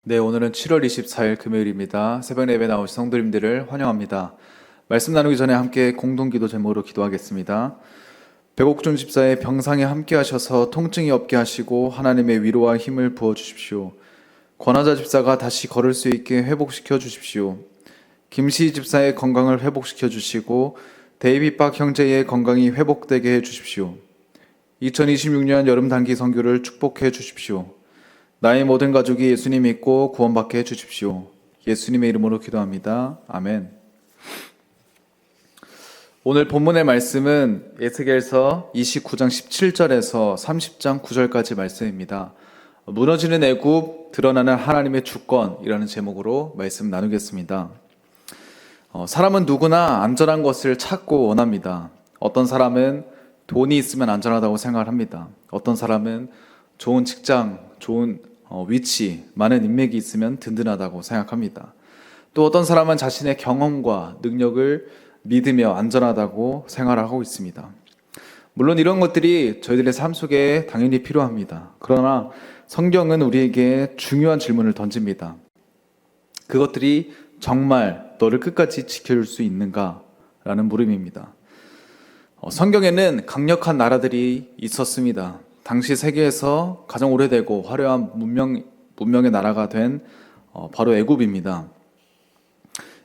네, 오늘은 7월 24일 금요일입니다. 새벽 예배 나오신 성도님들을 환영합니다. 말씀 나누기 전에 함께 공동기도 제목으로 기도하겠습니다. 백옥준 집사의 병상에 함께 하셔서 통증이 없게 하시고 하나님의 위로와 힘을 부어주십시오. 권하자 집사가 다시 걸을 수 있게 회복시켜 주십시오. 김시 집사의 건강을 회복시켜 주시고 데이빗 박 형제의 건강이 회복되게 해 주십시오. 2026년 여름 단기 선교를 축복해 주십시오. 나의 모든 가족이 예수님 믿고 구원받게 해주십시오. 예수님의 이름으로 기도합니다. 아멘. 오늘 본문의 말씀은 에스겔서 29장 17절에서 30장 9절까지 말씀입니다. 무너지는 애굽, 드러나는 하나님의 주권이라는 제목으로 말씀 나누겠습니다. 사람은 누구나 안전한 것을 찾고 원합니다. 어떤 사람은 돈이 있으면 안전하다고 생각을 합니다. 어떤 사람은 좋은 직장, 좋은 위치, 많은 인맥이 있으면 든든하다고 생각합니다. 또 어떤 사람은 자신의 경험과 능력을 믿으며 안전하다고 생각하고 있습니다. 물론 이런 것들이 저희들의 삶 속에 당연히 필요합니다. 그러나 성경은 우리에게 중요한 질문을 던집니다. 그것들이 정말 너를 끝까지 지켜줄 수 있는가? 라는 물음입니다. 성경에는 강력한 나라들이 있었습니다. 당시 세계에서 가장 오래되고 화려한 문명의 나라가 된 바로 애굽입니다.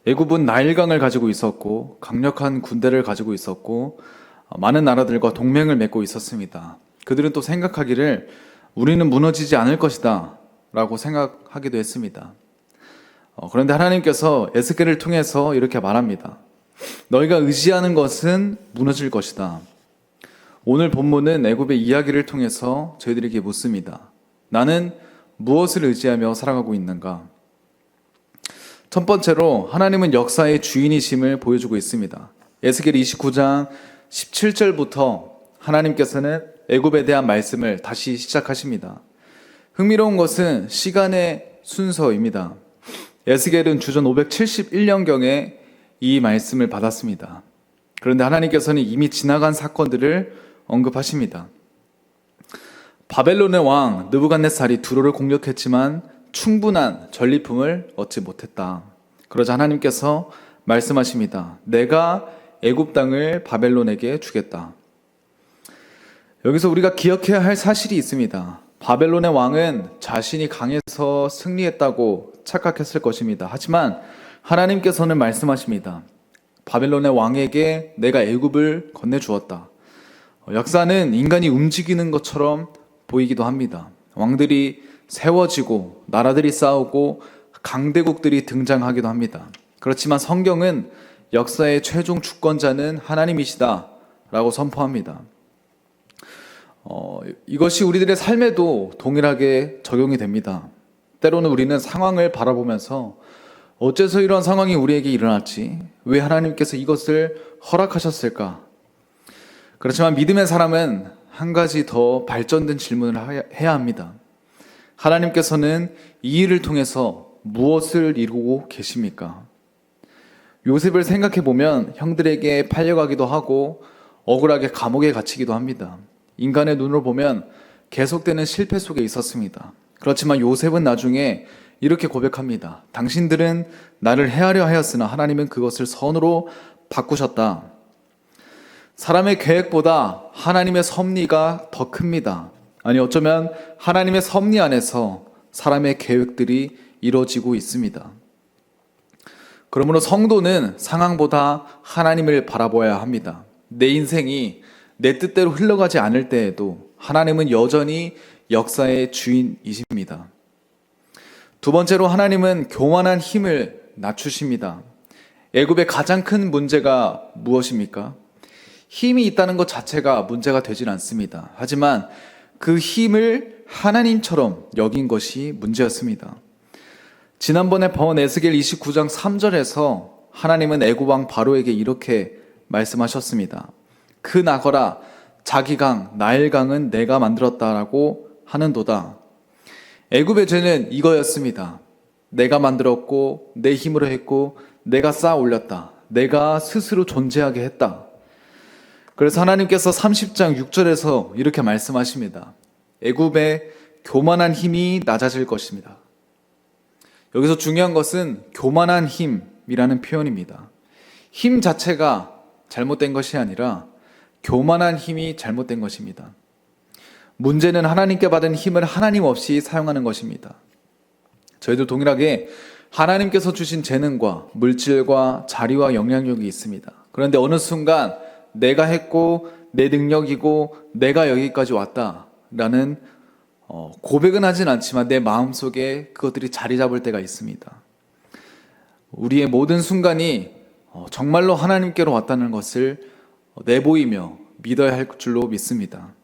애굽은 나일강을 가지고 있었고 강력한 군대를 가지고 있었고 많은 나라들과 동맹을 맺고 있었습니다. 그들은 또 생각하기를 우리는 무너지지 않을 것이다 라고 생각하기도 했습니다. 그런데 하나님께서 에스겔을 통해서 이렇게 말합니다. 너희가 의지하는 것은 무너질 것이다. 오늘 본문은 애굽의 이야기를 통해서 저희들에게 묻습니다. 나는 무엇을 의지하며 살아가고 있는가? 첫 번째로 하나님은 역사의 주인이심을 보여주고 있습니다. 에스겔 29장 17절부터 하나님께서는 애굽에 대한 말씀을 다시 시작하십니다. 흥미로운 것은 시간의 순서입니다. 에스겔은 주전 571년경에 이 말씀을 받았습니다. 그런데 하나님께서는 이미 지나간 사건들을 언급하십니다. 바벨론의 왕 느부갓네살이 두로를 공격했지만 충분한 전리품을 얻지 못했다. 그러자 하나님께서 말씀하십니다. 내가 애굽 땅을 바벨론에게 주겠다. 여기서 우리가 기억해야 할 사실이 있습니다. 바벨론의 왕은 자신이 강해서 승리했다고 착각했을 것입니다. 하지만 하나님께서는 말씀하십니다. 바벨론의 왕에게 내가 애굽을 건네주었다. 역사는 인간이 움직이는 것처럼 보이기도 합니다. 왕들이 세워지고 나라들이 싸우고 강대국들이 등장하기도 합니다. 그렇지만 성경은 역사의 최종 주권자는 하나님이시다 라고 선포합니다. 이것이 우리들의 삶에도 동일하게 적용이 됩니다. 때로는 우리는 상황을 바라보면서 어째서 이런 상황이 우리에게 일어났지? 왜 하나님께서 이것을 허락하셨을까? 그렇지만 믿음의 사람은 한 가지 더 발전된 질문을 해야 합니다. 하나님께서는 이 일을 통해서 무엇을 이루고 계십니까? 요셉을 생각해 보면 형들에게 팔려가기도 하고 억울하게 감옥에 갇히기도 합니다. 인간의 눈으로 보면 계속되는 실패 속에 있었습니다. 그렇지만 요셉은 나중에 이렇게 고백합니다. 당신들은 나를 해하려 하였으나 하나님은 그것을 선으로 바꾸셨다. 사람의 계획보다 하나님의 섭리가 더 큽니다. 아니 어쩌면 하나님의 섭리 안에서 사람의 계획들이 이루어지고 있습니다. 그러므로 성도는 상황보다 하나님을 바라보아야 합니다. 내 인생이 내 뜻대로 흘러가지 않을 때에도 하나님은 여전히 역사의 주인이십니다. 두 번째로 하나님은 교만한 힘을 낮추십니다. 애굽의 가장 큰 문제가 무엇입니까? 힘이 있다는 것 자체가 문제가 되진 않습니다. 하지만 그 힘을 하나님처럼 여긴 것이 문제였습니다. 지난번에 본 에스겔 29장 3절에서 하나님은 애굽 왕 바로에게 이렇게 말씀하셨습니다. 그 나거라 자기 강 나일강은 내가 만들었다라고 하는도다. 애굽의 죄는 이거였습니다. 내가 만들었고 내 힘으로 했고 내가 쌓아 올렸다. 내가 스스로 존재하게 했다. 그래서 하나님께서 30장 6절에서 이렇게 말씀하십니다. 애굽의 교만한 힘이 낮아질 것입니다. 여기서 중요한 것은 교만한 힘이라는 표현입니다. 힘 자체가 잘못된 것이 아니라 교만한 힘이 잘못된 것입니다. 문제는 하나님께 받은 힘을 하나님 없이 사용하는 것입니다. 저희도 동일하게 하나님께서 주신 재능과 물질과 자리와 영향력이 있습니다. 그런데 어느 순간 내가 했고 내 능력이고 내가 여기까지 왔다라는 고백은 하진 않지만 내 마음속에 그것들이 자리 잡을 때가 있습니다. 우리의 모든 순간이 정말로 하나님께로 왔다는 것을 내보이며 믿어야 할 줄로 믿습니다.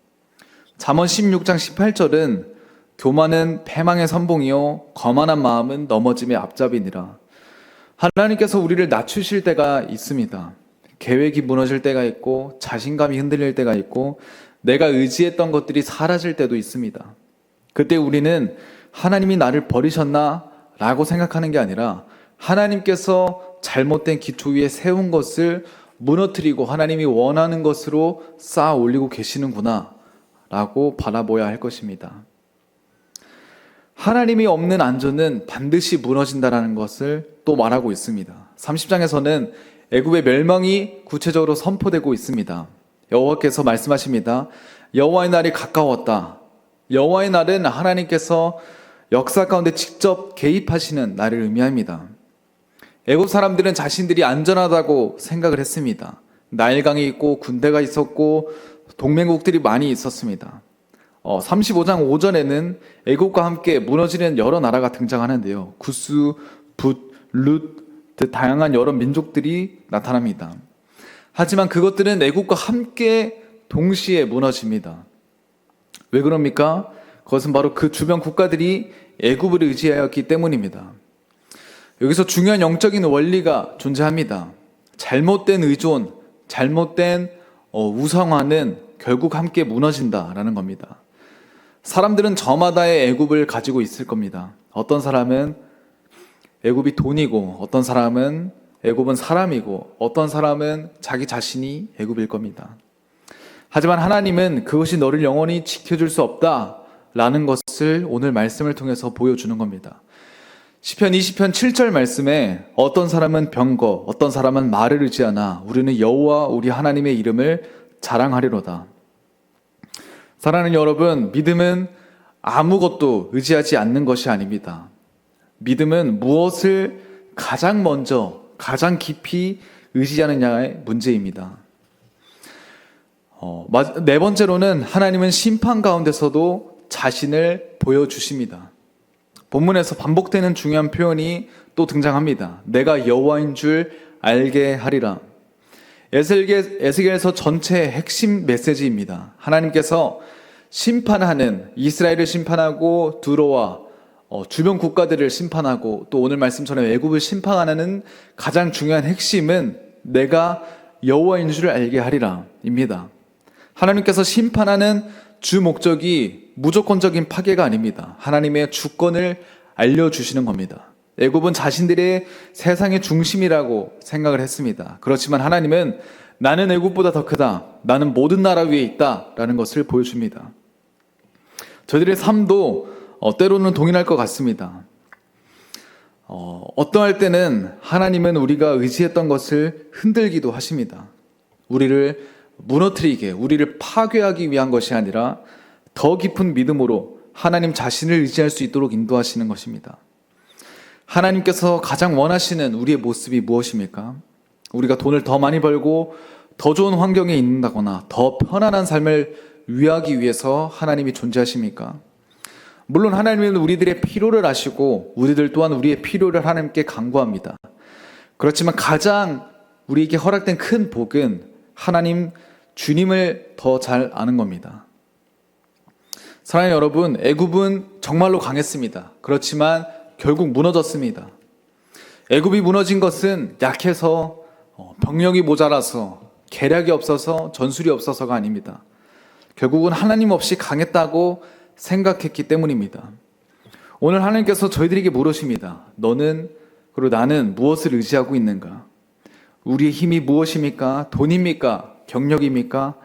잠언 16장 18절은 교만은 패망의 선봉이요 거만한 마음은 넘어짐의 앞잡이니라. 하나님께서 우리를 낮추실 때가 있습니다. 계획이 무너질 때가 있고 자신감이 흔들릴 때가 있고 내가 의지했던 것들이 사라질 때도 있습니다. 그때 우리는 하나님이 나를 버리셨나? 라고 생각하는 게 아니라 하나님께서 잘못된 기초 위에 세운 것을 무너뜨리고 하나님이 원하는 것으로 쌓아 올리고 계시는구나 라고 바라보아야 할 것입니다. 하나님이 없는 안전은 반드시 무너진다라는 것을 또 말하고 있습니다. 30장에서는 애굽의 멸망이 구체적으로 선포되고 있습니다. 여호와께서 말씀하십니다. 여호와의 날이 가까웠다. 여호와의 날은 하나님께서 역사 가운데 직접 개입하시는 날을 의미합니다. 애굽 사람들은 자신들이 안전하다고 생각을 했습니다. 나일강이 있고 군대가 있었고 동맹국들이 많이 있었습니다. 35장 5절에는 애굽과 함께 무너지는 여러 나라가 등장하는데요. 구스, 붓, 룻 등 다양한 여러 민족들이 나타납니다. 하지만 그것들은 애굽과 함께 동시에 무너집니다. 왜 그럽니까? 그것은 바로 그 주변 국가들이 애굽을 의지하였기 때문입니다. 여기서 중요한 영적인 원리가 존재합니다. 잘못된 의존, 잘못된 우상화는 결국 함께 무너진다라는 겁니다. 사람들은 저마다의 애굽을 가지고 있을 겁니다. 어떤 사람은 애굽이 돈이고 어떤 사람은 애굽은 사람이고 어떤 사람은 자기 자신이 애굽일 겁니다. 하지만 하나님은 그것이 너를 영원히 지켜줄 수 없다라는 것을 오늘 말씀을 통해서 보여주는 겁니다. 시편 20편 7절 말씀에 어떤 사람은 병거, 어떤 사람은 말을 의지하나 우리는 여호와 우리 하나님의 이름을 자랑하리로다. 사랑하는 여러분, 믿음은 아무것도 의지하지 않는 것이 아닙니다. 믿음은 무엇을 가장 먼저, 가장 깊이 의지하느냐의 문제입니다. 네 번째로는 하나님은 심판 가운데서도 자신을 보여주십니다. 본문에서 반복되는 중요한 표현이 또 등장합니다. 내가 여호와인 줄 알게 하리라. 에스겔서 전체의 핵심 메시지입니다. 하나님께서 심판하는, 이스라엘을 심판하고 두로와 주변 국가들을 심판하고 또 오늘 말씀처럼 애굽을 심판하는 가장 중요한 핵심은 내가 여호와인 줄 알게 하리라 입니다. 하나님께서 심판하는 주 목적이 무조건적인 파괴가 아닙니다. 하나님의 주권을 알려주시는 겁니다. 애굽은 자신들의 세상의 중심이라고 생각을 했습니다. 그렇지만 하나님은 나는 애굽보다 더 크다. 나는 모든 나라 위에 있다라는 것을 보여줍니다. 저희들의 삶도 때로는 동일할 것 같습니다. 어떠할 때는 하나님은 우리가 의지했던 것을 흔들기도 하십니다. 우리를 무너뜨리게, 우리를 파괴하기 위한 것이 아니라 더 깊은 믿음으로 하나님 자신을 의지할 수 있도록 인도하시는 것입니다. 하나님께서 가장 원하시는 우리의 모습이 무엇입니까? 우리가 돈을 더 많이 벌고 더 좋은 환경에 있는다거나 더 편안한 삶을 위하기 위해서 하나님이 존재하십니까? 물론 하나님은 우리들의 필요를 아시고 우리들 또한 우리의 필요를 하나님께 간구합니다. 그렇지만 가장 우리에게 허락된 큰 복은 하나님 주님을 더 잘 아는 겁니다. 사랑하는 여러분, 애굽은 정말로 강했습니다. 그렇지만 결국 무너졌습니다. 애굽이 무너진 것은 약해서 병력이 모자라서 계략이 없어서 전술이 없어서가 아닙니다. 결국은 하나님 없이 강했다고 생각했기 때문입니다. 오늘 하나님께서 저희들에게 물으십니다. 너는 그리고 나는 무엇을 의지하고 있는가? 우리의 힘이 무엇입니까? 돈입니까? 경력입니까?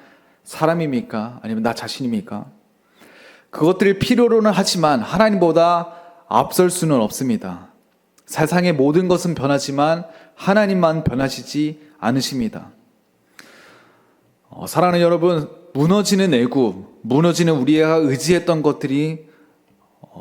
사람입니까? 아니면 나 자신입니까? 그것들을 필요로는 하지만 하나님보다 앞설 수는 없습니다. 세상의 모든 것은 변하지만 하나님만 변하시지 않으십니다. 사랑하는 여러분, 무너지는 애굽, 무너지는 우리가 의지했던 것들이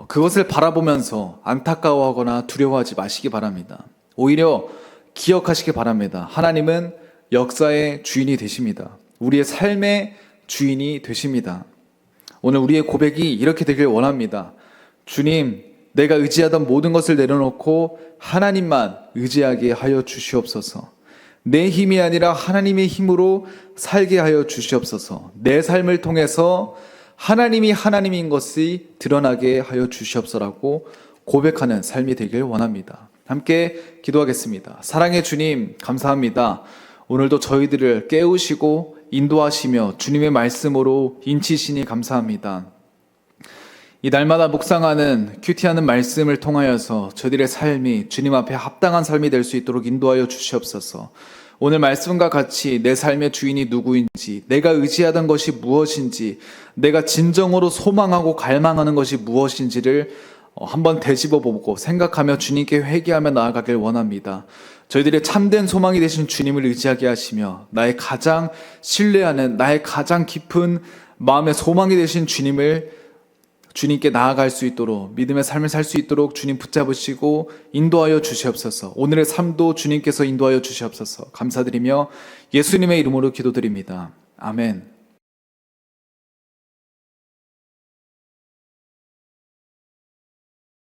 그것을 바라보면서 안타까워하거나 두려워하지 마시기 바랍니다. 오히려 기억하시기 바랍니다. 하나님은 역사의 주인이 되십니다. 우리의 삶의 주인이 되십니다. 오늘 우리의 고백이 이렇게 되길 원합니다. 주님, 내가 의지하던 모든 것을 내려놓고 하나님만 의지하게 하여 주시옵소서. 내 힘이 아니라 하나님의 힘으로 살게 하여 주시옵소서. 내 삶을 통해서 하나님이 하나님인 것이 드러나게 하여 주시옵소서라고 고백하는 삶이 되길 원합니다. 함께 기도하겠습니다. 사랑의 주님, 감사합니다. 오늘도 저희들을 깨우시고 인도하시며 주님의 말씀으로 인치시니 감사합니다. 이 날마다 묵상하는 큐티하는 말씀을 통하여서 저희들의 삶이 주님 앞에 합당한 삶이 될 수 있도록 인도하여 주시옵소서. 오늘 말씀과 같이 내 삶의 주인이 누구인지, 내가 의지하던 것이 무엇인지, 내가 진정으로 소망하고 갈망하는 것이 무엇인지를 한번 되짚어보고 생각하며 주님께 회개하며 나아가길 원합니다. 저희들의 참된 소망이 되신 주님을 의지하게 하시며 나의 가장 신뢰하는, 나의 가장 깊은 마음의 소망이 되신 주님께 나아갈 수 있도록, 믿음의 삶을 살 수 있도록 주님 붙잡으시고 인도하여 주시옵소서. 오늘의 삶도 주님께서 인도하여 주시옵소서. 감사드리며 예수님의 이름으로 기도드립니다. 아멘.